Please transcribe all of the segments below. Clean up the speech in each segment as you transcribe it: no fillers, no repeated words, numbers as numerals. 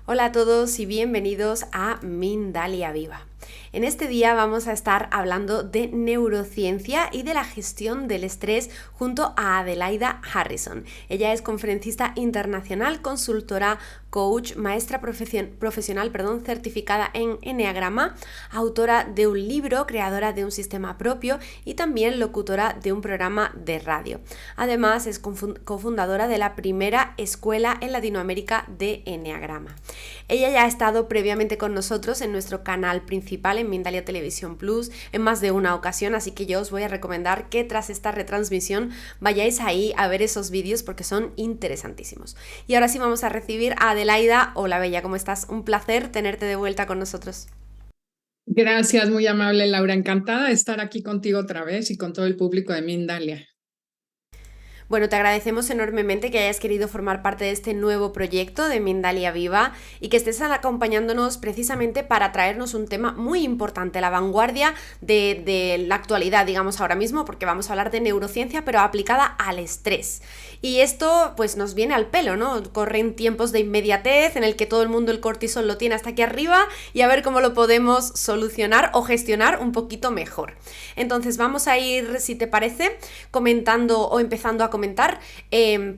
Hola a todos y bienvenidos a Mindalia Viva. En este día vamos a estar hablando de neurociencia y de la gestión del estrés junto a Adelaida Harrison. Ella es conferencista internacional, consultora, coach, maestra profesional, certificada en Enneagrama, autora de un libro, creadora de un sistema propio y también locutora de un programa de radio. Además es cofundadora de la primera escuela en Latinoamérica de Enneagrama. Ella ya ha estado previamente con nosotros en nuestro canal principal en Mindalia Televisión Plus en más de una ocasión, así que yo os voy a recomendar que tras esta retransmisión vayáis ahí a ver esos vídeos porque son interesantísimos. Y ahora sí vamos a recibir a Adelaida. Hola Bella, ¿cómo estás? Un placer tenerte de vuelta con nosotros. Gracias, muy amable Laura. Encantada de estar aquí contigo otra vez y con todo el público de Mindalia. Bueno, te agradecemos enormemente que hayas querido formar parte de este nuevo proyecto de Mindalia Viva y que estés acompañándonos precisamente para traernos un tema muy importante, la vanguardia de la actualidad, digamos ahora mismo, porque vamos a hablar de neurociencia, pero aplicada al estrés. Y esto pues nos viene al pelo, ¿no? Corren tiempos de inmediatez en el que todo el mundo el cortisol lo tiene hasta aquí arriba y a ver cómo lo podemos solucionar o gestionar un poquito mejor. Entonces vamos a ir, si te parece, comentando o empezando a comentar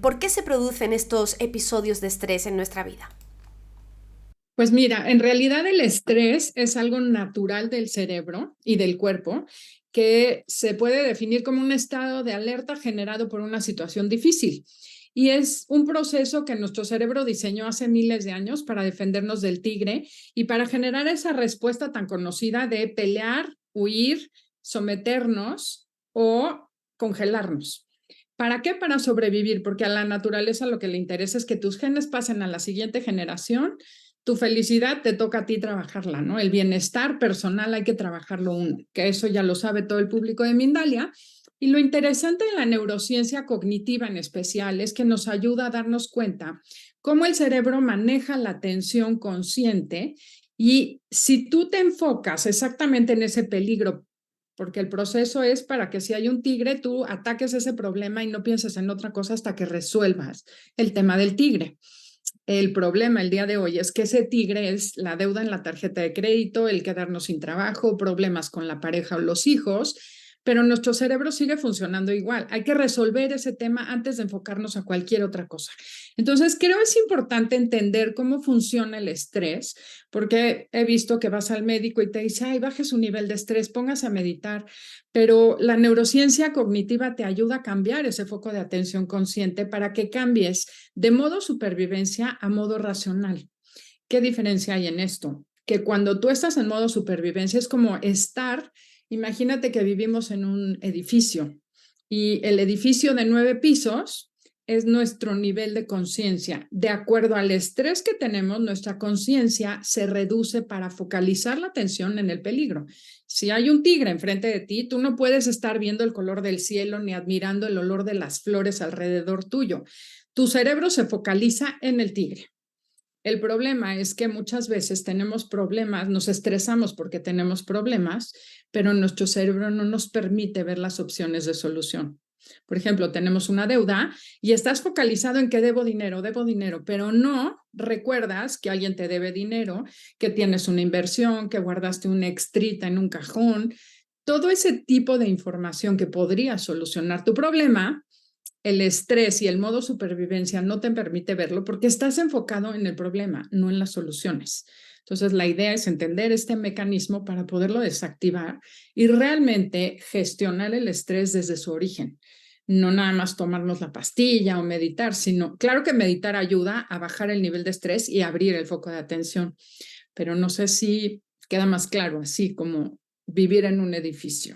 por qué se producen estos episodios de estrés en nuestra vida. Pues mira, en realidad el estrés es algo natural del cerebro y del cuerpo que se puede definir como un estado de alerta generado por una situación difícil. Y es un proceso que nuestro cerebro diseñó hace miles de años para defendernos del tigre y para generar esa respuesta tan conocida de pelear, huir, someternos o congelarnos. ¿Para qué? Para sobrevivir, porque a la naturaleza lo que le interesa es que tus genes pasen a la siguiente generación. Tu felicidad te toca a ti trabajarla, ¿no? El bienestar personal hay que trabajarlo uno, que eso ya lo sabe todo el público de Mindalia. Y lo interesante de la neurociencia cognitiva en especial es que nos ayuda a darnos cuenta cómo el cerebro maneja la atención consciente y si tú te enfocas exactamente en ese peligro, porque el proceso es para que si hay un tigre, tú ataques ese problema y no pienses en otra cosa hasta que resuelvas el tema del tigre. El problema el día de hoy es que ese tigre es la deuda en la tarjeta de crédito, el quedarnos sin trabajo, problemas con la pareja o los hijos, pero nuestro cerebro sigue funcionando igual. Hay que resolver ese tema antes de enfocarnos a cualquier otra cosa. Entonces, creo es importante entender cómo funciona el estrés, porque he visto que vas al médico y te dice, ay, baje su nivel de estrés, póngase a meditar, pero la neurociencia cognitiva te ayuda a cambiar ese foco de atención consciente para que cambies de modo supervivencia a modo racional. ¿Qué diferencia hay en esto? Que cuando tú estás en modo supervivencia es como estar, imagínate que vivimos en un edificio y el edificio de 9 pisos es nuestro nivel de conciencia. De acuerdo al estrés que tenemos, nuestra conciencia se reduce para focalizar la atención en el peligro. Si hay un tigre enfrente de ti, tú no puedes estar viendo el color del cielo ni admirando el olor de las flores alrededor tuyo. Tu cerebro se focaliza en el tigre. El problema es que muchas veces tenemos problemas, nos estresamos porque tenemos problemas, pero nuestro cerebro no nos permite ver las opciones de solución. Por ejemplo, tenemos una deuda y estás focalizado en que debo dinero, pero no recuerdas que alguien te debe dinero, que tienes una inversión, que guardaste una extrita en un cajón. Todo ese tipo de información que podría solucionar tu problema, el estrés y el modo supervivencia no te permite verlo porque estás enfocado en el problema, no en las soluciones. Entonces, la idea es entender este mecanismo para poderlo desactivar y realmente gestionar el estrés desde su origen. No nada más tomarnos la pastilla o meditar, sino, claro que meditar ayuda a bajar el nivel de estrés y abrir el foco de atención, pero no sé si queda más claro así como vivir en un edificio.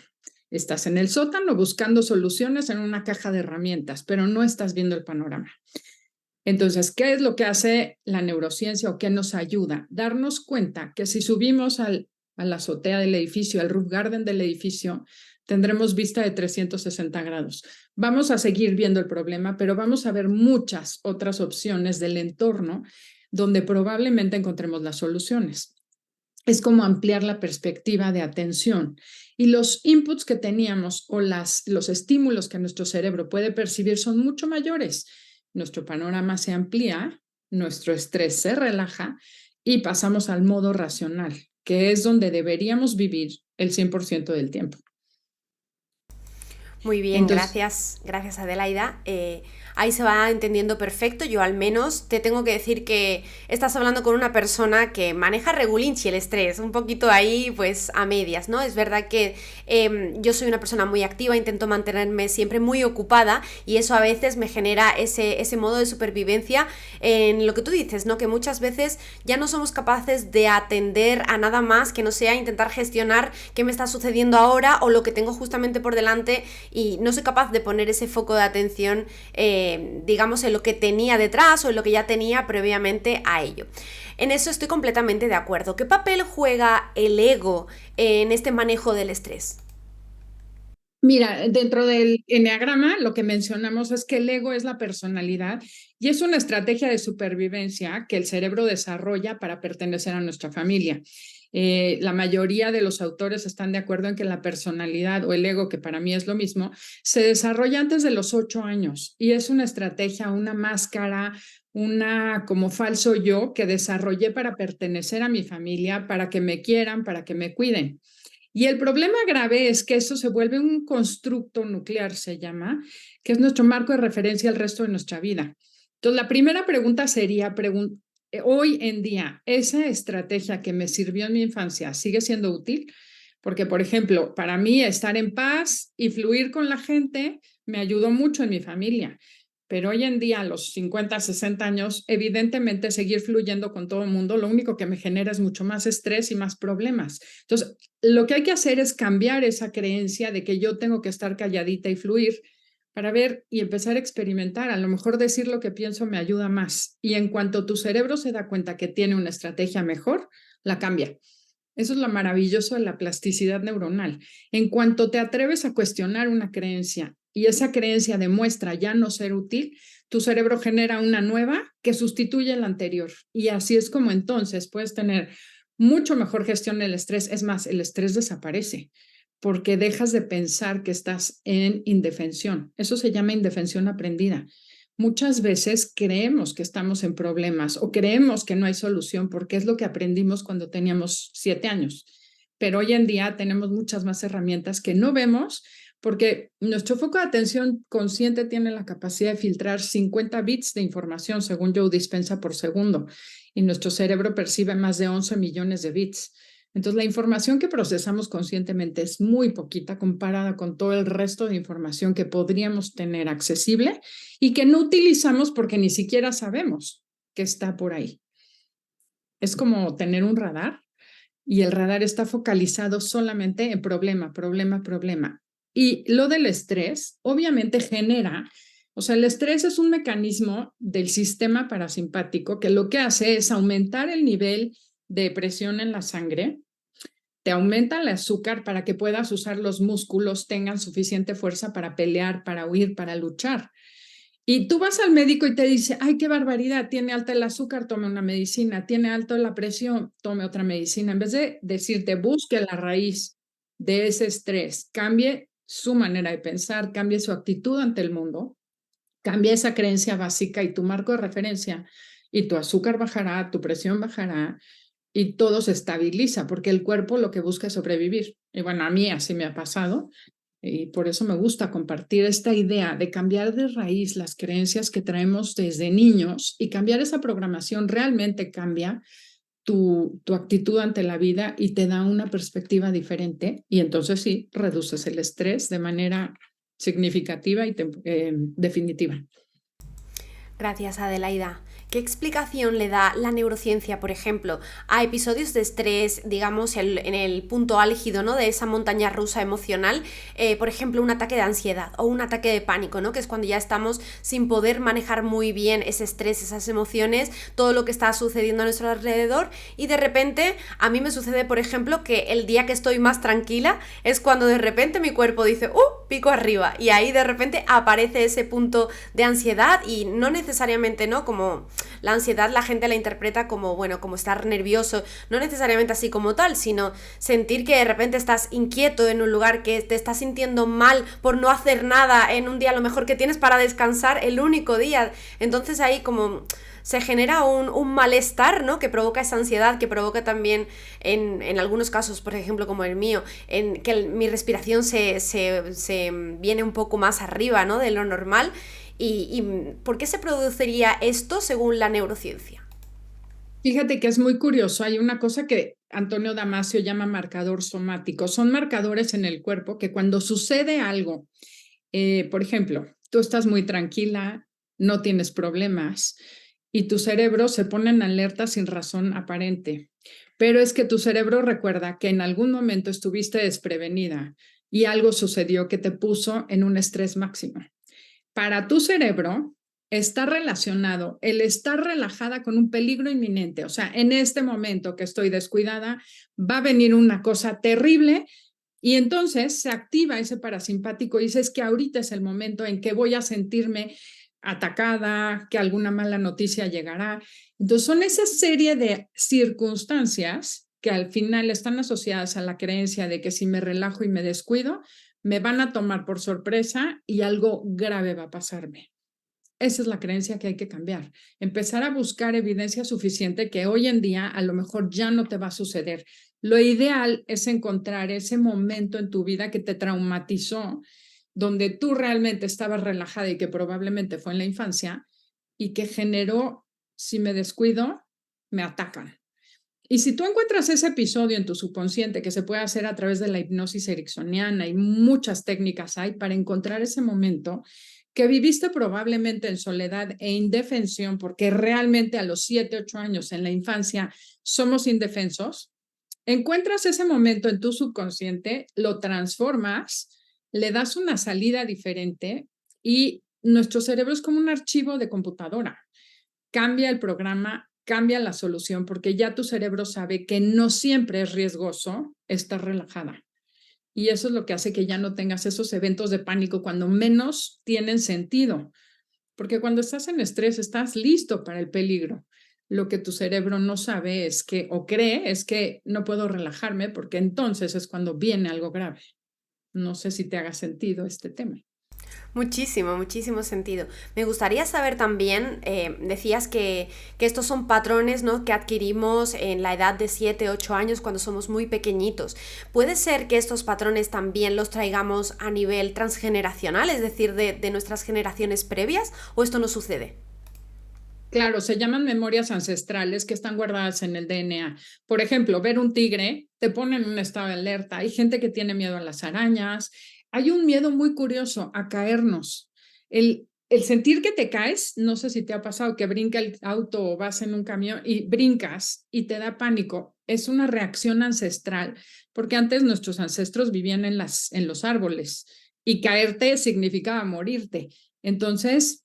Estás en el sótano buscando soluciones en una caja de herramientas, pero no estás viendo el panorama. Entonces, ¿qué es lo que hace la neurociencia o qué nos ayuda? Darnos cuenta que si subimos a la azotea del edificio, al roof garden del edificio, tendremos vista de 360 grados. Vamos a seguir viendo el problema, pero vamos a ver muchas otras opciones del entorno donde probablemente encontremos las soluciones. Es como ampliar la perspectiva de atención y los inputs que teníamos o los estímulos que nuestro cerebro puede percibir son mucho mayores. Nuestro panorama se amplía nuestro estrés se relaja y pasamos al modo racional, que es donde deberíamos vivir el 100% del tiempo. Muy bien, Entonces, gracias Adelaida. Ahí se va entendiendo perfecto. Yo al menos te tengo que decir que estás hablando con una persona que maneja regulinchi el estrés, un poquito ahí pues a medias, ¿no? Es verdad que yo soy una persona muy activa, intento mantenerme siempre muy ocupada y eso a veces me genera ese modo de supervivencia en lo que tú dices, ¿no? Que muchas veces ya no somos capaces de atender a nada más que no sea intentar gestionar qué me está sucediendo ahora o lo que tengo justamente por delante y no soy capaz de poner ese foco de atención, digamos, en lo que tenía detrás o en lo que ya tenía previamente a ello. En eso estoy completamente de acuerdo. ¿Qué papel juega el ego en este manejo del estrés? mira, dentro del eneagrama lo que mencionamos es que el ego es la personalidad y es una estrategia de supervivencia que el cerebro desarrolla para pertenecer a nuestra familia. La mayoría de los autores están de acuerdo en que la personalidad o el ego, que para mí es lo mismo, se desarrolla antes de los 8 años y es una estrategia, una máscara, una como falso yo que desarrollé para pertenecer a mi familia, para que me quieran, para que me cuiden. Y el problema grave es que eso se vuelve un constructo nuclear, se llama, que es nuestro marco de referencia al resto de nuestra vida. Entonces, la primera pregunta sería, hoy en día, ¿esa estrategia que me sirvió en mi infancia sigue siendo útil? Porque, por ejemplo, para mí estar en paz y fluir con la gente me ayudó mucho en mi familia. Pero hoy en día, a los 50, 60 años, evidentemente seguir fluyendo con todo el mundo, lo único que me genera es mucho más estrés y más problemas. Entonces, lo que hay que hacer es cambiar esa creencia de que yo tengo que estar calladita y fluir para ver y empezar a experimentar. A lo mejor decir lo que pienso me ayuda más. Y en cuanto tu cerebro se da cuenta que tiene una estrategia mejor, la cambia. Eso es lo maravilloso de la plasticidad neuronal. En cuanto te atreves a cuestionar una creencia y esa creencia demuestra ya no ser útil, tu cerebro genera una nueva que sustituye la anterior. Y así es como entonces puedes tener mucho mejor gestión del estrés. Es más, el estrés desaparece porque dejas de pensar que estás en indefensión. Eso se llama indefensión aprendida. Muchas veces creemos que estamos en problemas o creemos que no hay solución porque es lo que aprendimos cuando teníamos 7 años. Pero hoy en día tenemos muchas más herramientas que no vemos porque nuestro foco de atención consciente tiene la capacidad de filtrar 50 bits de información según Joe Dispenza por segundo y nuestro cerebro percibe más de 11 millones de bits. Entonces, la información que procesamos conscientemente es muy poquita comparada con todo el resto de información que podríamos tener accesible y que no utilizamos porque ni siquiera sabemos que está por ahí. Es como tener un radar y el radar está focalizado solamente en problema, problema, problema. Y lo del estrés obviamente genera, o sea, el estrés es un mecanismo del sistema parasimpático que lo que hace es aumentar el nivel de presión en la sangre, te aumenta el azúcar para que puedas usar los músculos, tengan suficiente fuerza para pelear, para huir, para luchar. Y tú vas al médico y te dice, ay, qué barbaridad, tiene alta el azúcar, tome una medicina, tiene alta la presión, tome otra medicina. En vez de decirte, busque la raíz de ese estrés, cambie su manera de pensar, cambie su actitud ante el mundo, cambie esa creencia básica y tu marco de referencia y tu azúcar bajará, tu presión bajará y todo se estabiliza porque el cuerpo lo que busca es sobrevivir. Y bueno, a mí así me ha pasado. Y por eso me gusta compartir esta idea de cambiar de raíz las creencias que traemos desde niños y cambiar esa programación realmente cambia tu actitud ante la vida y te da una perspectiva diferente y entonces sí, reduces el estrés de manera significativa y definitiva. Gracias, Adelaida. ¿Qué explicación le da la neurociencia, por ejemplo, a episodios de estrés, digamos, en el punto álgido, ¿no?, de esa montaña rusa emocional? Por ejemplo, un ataque de ansiedad o un ataque de pánico, ¿no?, que es cuando ya estamos sin poder manejar muy bien ese estrés, esas emociones, todo lo que está sucediendo a nuestro alrededor y de repente a mí me sucede, por ejemplo, que el día que estoy más tranquila es cuando de repente mi cuerpo dice pico arriba, y ahí de repente aparece ese punto de ansiedad, y no necesariamente, ¿no? Como la ansiedad la gente la interpreta como, bueno, como estar nervioso, no necesariamente así como tal, sino sentir que de repente estás inquieto en un lugar, que te estás sintiendo mal por no hacer nada en un día a lo mejor que tienes para descansar, el único día. Entonces ahí como se genera un malestar, ¿no? Que provoca esa ansiedad, que provoca también en algunos casos, por ejemplo, como el mío, en que mi respiración se viene un poco más arriba, ¿no? De lo normal. ¿Y por qué se produciría esto según la neurociencia? Fíjate que es muy curioso. Hay una cosa que Antonio Damasio llama marcador somático. Son marcadores en el cuerpo que cuando sucede algo, por ejemplo, tú estás muy tranquila, no tienes problemas y tu cerebro se pone en alerta sin razón aparente. Pero es que tu cerebro recuerda que en algún momento estuviste desprevenida y algo sucedió que te puso en un estrés máximo. Para tu cerebro está relacionado el estar relajada con un peligro inminente. O sea, en este momento que estoy descuidada, va a venir una cosa terrible y entonces se activa ese parasimpático y dices que ahorita es el momento en que voy a sentirme atacada, que alguna mala noticia llegará. Entonces son esa serie de circunstancias que al final están asociadas a la creencia de que si me relajo y me descuido, me van a tomar por sorpresa y algo grave va a pasarme. Esa es la creencia que hay que cambiar. Empezar a buscar evidencia suficiente que hoy en día a lo mejor ya no te va a suceder. Lo ideal es encontrar ese momento en tu vida que te traumatizó, donde tú realmente estabas relajada y que probablemente fue en la infancia y que generó, si me descuido, me atacan. Y si tú encuentras ese episodio en tu subconsciente, que se puede hacer a través de la hipnosis ericksoniana y muchas técnicas hay para encontrar ese momento que viviste probablemente en soledad e indefensión, porque realmente a los 7, 8 años en la infancia somos indefensos, encuentras ese momento en tu subconsciente, lo transformas, le das una salida diferente y nuestro cerebro es como un archivo de computadora. Cambia el programa, cambia la solución, porque ya tu cerebro sabe que no siempre es riesgoso estar relajada. Y eso es lo que hace que ya no tengas esos eventos de pánico cuando menos tienen sentido. Porque cuando estás en estrés, estás listo para el peligro. Lo que tu cerebro no sabe es que, o cree, es que no puedo relajarme porque entonces es cuando viene algo grave. No sé si te haga sentido este tema. Muchísimo, muchísimo sentido. Me gustaría saber también, decías que estos son patrones, ¿no? Que adquirimos en la edad de 7, 8 años cuando somos muy pequeñitos. ¿Puede ser que estos patrones también los traigamos a nivel transgeneracional, es decir, de nuestras generaciones previas, o esto no sucede? Claro, se llaman memorias ancestrales que están guardadas en el DNA. Por ejemplo, ver un tigre te pone en un estado de alerta. Hay gente que tiene miedo a las arañas. Hay un miedo muy curioso a caernos. El sentir que te caes, no sé si te ha pasado que brinca el auto o vas en un camión y brincas y te da pánico. Es una reacción ancestral, porque antes nuestros ancestros vivían en los árboles y caerte significaba morirte. Entonces,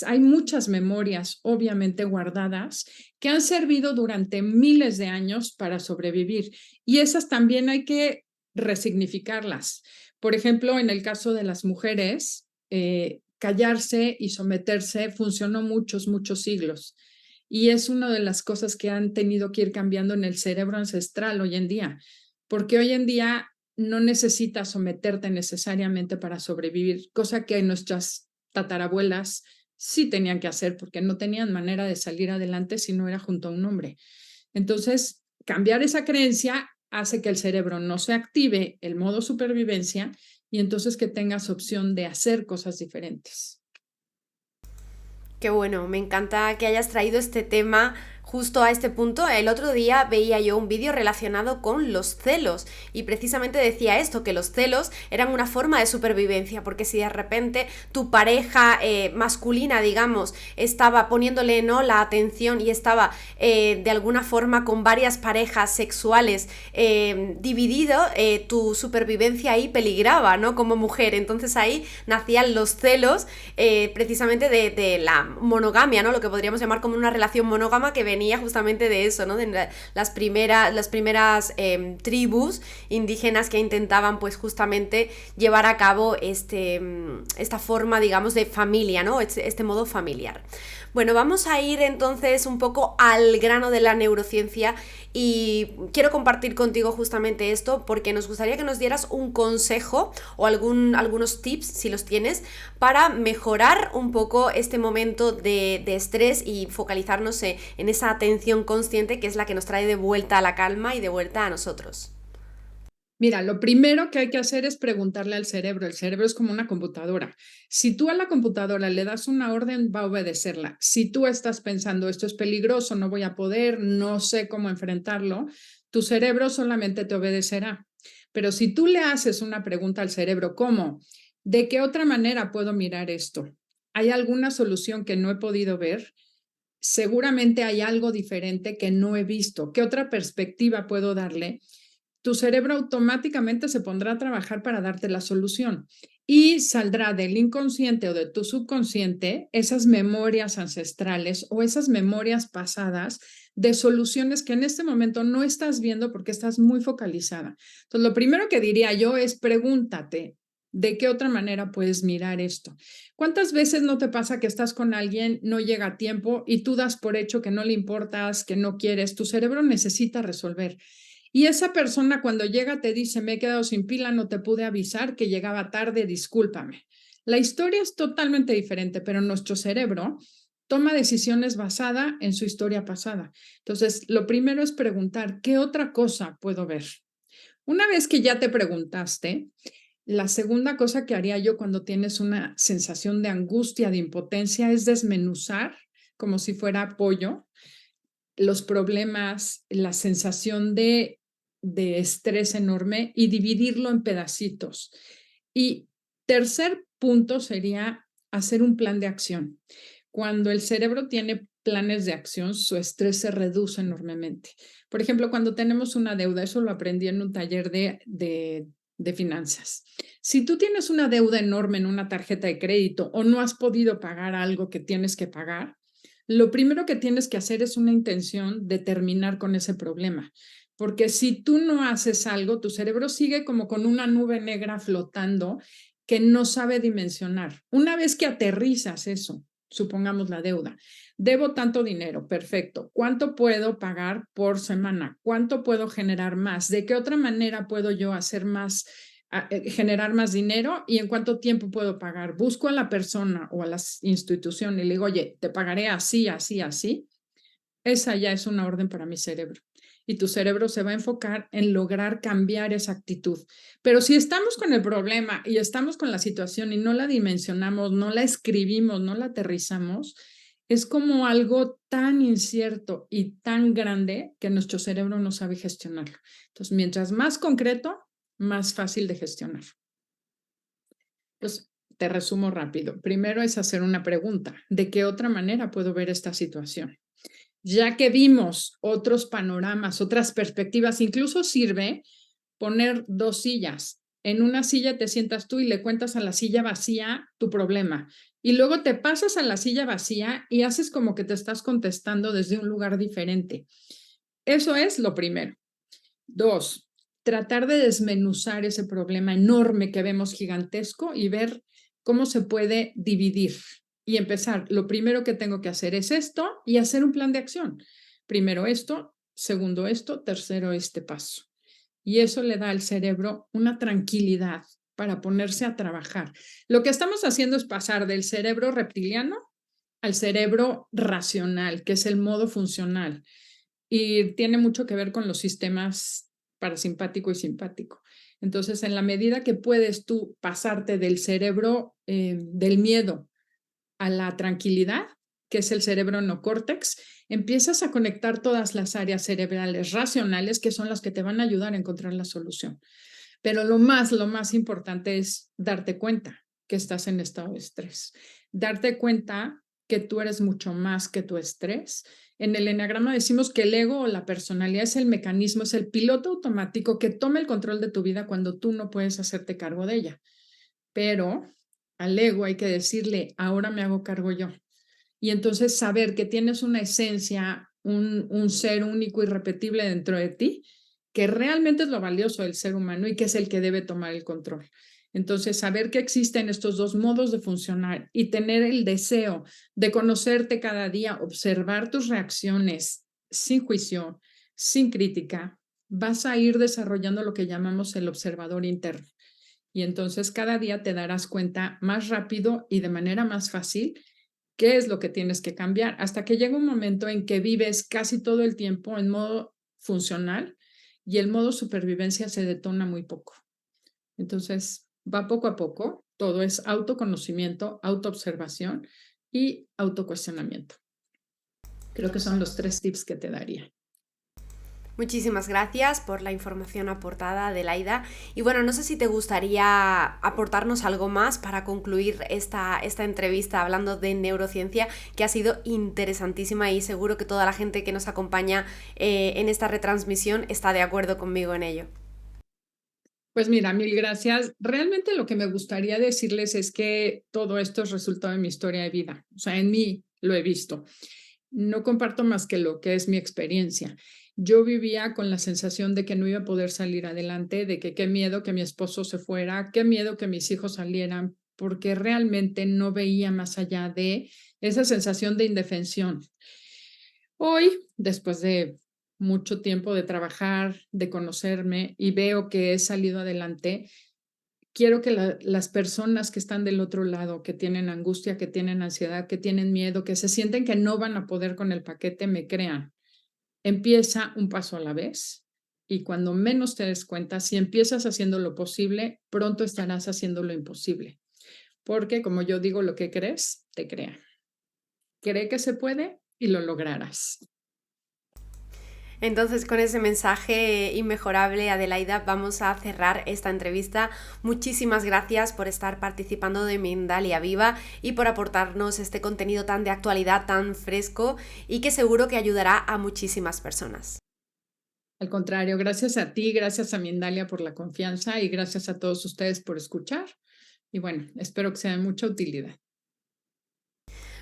hay muchas memorias obviamente guardadas que han servido durante miles de años para sobrevivir y esas también hay que resignificarlas. Por ejemplo, en el caso de las mujeres, callarse y someterse funcionó muchos, muchos siglos y es una de las cosas que han tenido que ir cambiando en el cerebro ancestral hoy en día, porque hoy en día no necesitas someterte necesariamente para sobrevivir, cosa que nuestras tatarabuelas sí tenían que hacer porque no tenían manera de salir adelante si no era junto a un hombre. Entonces, cambiar esa creencia hace que el cerebro no se active el modo supervivencia y entonces que tengas opción de hacer cosas diferentes. Qué bueno, me encanta que hayas traído este tema justo a este punto. El otro día veía yo un vídeo relacionado con los celos y precisamente decía esto, que los celos eran una forma de supervivencia, porque si de repente tu pareja masculina, digamos, estaba poniéndole, ¿no?, la atención y estaba de alguna forma con varias parejas sexuales dividido, tu supervivencia ahí peligraba, ¿no?, como mujer. Entonces ahí nacían los celos precisamente de la monogamia, ¿no?, lo que podríamos llamar como una relación monógama que venía justamente de eso, ¿no? De las primeras tribus indígenas que intentaban pues justamente llevar a cabo esta forma, digamos, de familia, ¿no? Este modo familiar. Bueno, vamos a ir entonces un poco al grano de la neurociencia y quiero compartir contigo justamente esto porque nos gustaría que nos dieras un consejo o algunos tips, si los tienes, para mejorar un poco este momento de estrés y focalizarnos en esa atención consciente que es la que nos trae de vuelta a la calma y de vuelta a nosotros. Mira, lo primero que hay que hacer es preguntarle al cerebro. El cerebro es como una computadora. Si tú a la computadora le das una orden, va a obedecerla. Si tú estás pensando, esto es peligroso, no voy a poder, no sé cómo enfrentarlo, tu cerebro solamente te obedecerá. Pero si tú le haces una pregunta al cerebro, ¿cómo? ¿De qué otra manera puedo mirar esto? ¿Hay alguna solución que no he podido ver? Seguramente hay algo diferente que no he visto. ¿Qué otra perspectiva puedo darle? Tu cerebro automáticamente se pondrá a trabajar para darte la solución y saldrá del inconsciente o de tu subconsciente esas memorias ancestrales o esas memorias pasadas de soluciones que en este momento no estás viendo porque estás muy focalizada. Entonces, lo primero que diría yo es pregúntate, ¿de qué otra manera puedes mirar esto? ¿Cuántas veces no te pasa que estás con alguien, no llega a tiempo y tú das por hecho que no le importas, que no quieres? Tu cerebro necesita resolver. Y esa persona cuando llega te dice, me he quedado sin pila, no te pude avisar que llegaba tarde, discúlpame. La historia es totalmente diferente, pero nuestro cerebro toma decisiones basada en su historia pasada. Entonces, lo primero es preguntar, ¿qué otra cosa puedo ver? Una vez que ya te preguntaste, la segunda cosa que haría yo cuando tienes una sensación de angustia, de impotencia, es desmenuzar como si fuera pollo los problemas, la sensación de estrés enorme y dividirlo en pedacitos. Y tercer punto sería hacer un plan de acción. Cuando el cerebro tiene planes de acción, su estrés se reduce enormemente. Por ejemplo, cuando tenemos una deuda, eso lo aprendí en un taller de finanzas. Si tú tienes una deuda enorme en una tarjeta de crédito o no has podido pagar algo que tienes que pagar, lo primero que tienes que hacer es una intención de terminar con ese problema, porque si tú no haces algo, tu cerebro sigue como con una nube negra flotando que no sabe dimensionar. Una vez que aterrizas eso, supongamos la deuda, debo tanto dinero, perfecto. ¿Cuánto puedo pagar por semana? ¿Cuánto puedo generar más? ¿De qué otra manera puedo yo hacer más? Generar más dinero y en cuánto tiempo puedo pagar. Busco a la persona o a la institución y le digo, oye, te pagaré así, así, así. Esa ya es una orden para mi cerebro. Y tu cerebro se va a enfocar en lograr cambiar esa actitud. Pero si estamos con el problema y estamos con la situación y no la dimensionamos, no la escribimos, no la aterrizamos, es como algo tan incierto y tan grande que nuestro cerebro no sabe gestionarlo. Entonces, mientras más concreto, más fácil de gestionar. Entonces, te resumo rápido. Primero es hacer una pregunta. ¿De qué otra manera puedo ver esta situación? Ya que vimos otros panoramas, otras perspectivas, incluso sirve poner dos sillas. En una silla te sientas tú y le cuentas a la silla vacía tu problema. Y luego te pasas a la silla vacía y haces como que te estás contestando desde un lugar diferente. Eso es lo primero. Dos, tratar de desmenuzar ese problema enorme que vemos gigantesco y ver cómo se puede dividir y empezar. Lo primero que tengo que hacer es esto y hacer un plan de acción. Primero esto, segundo esto, tercero este paso. Y eso le da al cerebro una tranquilidad para ponerse a trabajar. Lo que estamos haciendo es pasar del cerebro reptiliano al cerebro racional, que es el modo funcional y tiene mucho que ver con los sistemas parasimpático y simpático. Entonces, en la medida que puedes tú pasarte del cerebro del miedo a la tranquilidad, que es el cerebro neocórtex, empiezas a conectar todas las áreas cerebrales racionales que son las que te van a ayudar a encontrar la solución. Pero lo más importante es darte cuenta que estás en estado de estrés, darte cuenta que tú eres mucho más que tu estrés. En el eneagrama decimos que el ego o la personalidad es el mecanismo, es el piloto automático que toma el control de tu vida cuando tú no puedes hacerte cargo de ella. Pero al ego hay que decirle, ahora me hago cargo yo. Y entonces saber que tienes una esencia un ser único y irrepetible dentro de ti, que realmente es lo valioso del ser humano y que es el que debe tomar el control. Entonces, saber que existen estos dos modos de funcionar y tener el deseo de conocerte cada día, observar tus reacciones sin juicio, sin crítica, vas a ir desarrollando lo que llamamos el observador interno. Y entonces cada día te darás cuenta más rápido y de manera más fácil qué es lo que tienes que cambiar, hasta que llega un momento en que vives casi todo el tiempo en modo funcional y el modo supervivencia se detona muy poco. Entonces, va poco a poco, todo es autoconocimiento, autoobservación y autocuestionamiento. Creo que son los 3 tips que te daría. Muchísimas gracias por la información aportada, Adelaida. Y bueno, no sé si te gustaría aportarnos algo más para concluir esta entrevista hablando de neurociencia, que ha sido interesantísima y seguro que toda la gente que nos acompaña en esta retransmisión está de acuerdo conmigo en ello. Pues mira, mil gracias. Realmente lo que me gustaría decirles es que todo esto es resultado de mi historia de vida. O sea, en mí lo he visto. No comparto más que lo que es mi experiencia. Yo vivía con la sensación de que no iba a poder salir adelante, de que qué miedo que mi esposo se fuera, qué miedo que mis hijos salieran, porque realmente no veía más allá de esa sensación de indefensión. Hoy, después de mucho tiempo de trabajar, de conocerme y veo que he salido adelante, quiero que las personas que están del otro lado, que tienen angustia, que tienen ansiedad, que tienen miedo, que se sienten que no van a poder con el paquete, me crean. Empieza un paso a la vez y cuando menos te des cuenta, si empiezas haciendo lo posible, pronto estarás haciendo lo imposible. Porque, como yo digo, lo que crees, te crea. Cree que se puede y lo lograrás. Entonces, con ese mensaje inmejorable, Adelaida, vamos a cerrar esta entrevista. Muchísimas gracias por estar participando de Mindalia Viva y por aportarnos este contenido tan de actualidad, tan fresco y que seguro que ayudará a muchísimas personas. Al contrario, gracias a ti, gracias a Mindalia por la confianza y gracias a todos ustedes por escuchar. Y bueno, espero que sea de mucha utilidad.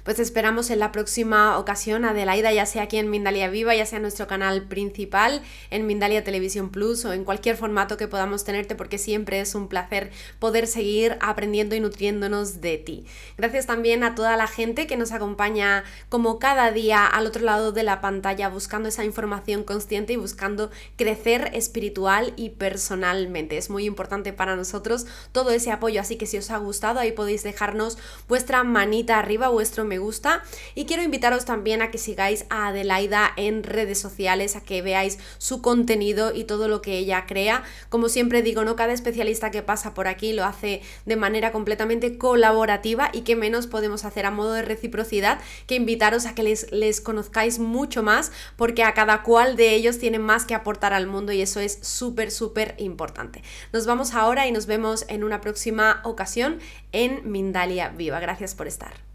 Pues esperamos en la próxima ocasión, Adelaida, ya sea aquí en Mindalia Viva, ya sea en nuestro canal principal, en Mindalia Televisión Plus o en cualquier formato que podamos tenerte, porque siempre es un placer poder seguir aprendiendo y nutriéndonos de ti. Gracias también a toda la gente que nos acompaña como cada día al otro lado de la pantalla, buscando esa información consciente y buscando crecer espiritual y personalmente. Es muy importante para nosotros todo ese apoyo, así que si os ha gustado, ahí podéis dejarnos vuestra manita arriba, vuestro me gusta, y quiero invitaros también a que sigáis a Adelaida en redes sociales, a que veáis su contenido y todo lo que ella crea. Como siempre digo, no cada especialista que pasa por aquí lo hace de manera completamente colaborativa, y qué menos podemos hacer a modo de reciprocidad que invitaros a que les conozcáis mucho más, porque a cada cual de ellos tiene más que aportar al mundo y eso es súper importante. Nos vamos ahora y nos vemos en una próxima ocasión en Mindalia Viva. Gracias por estar.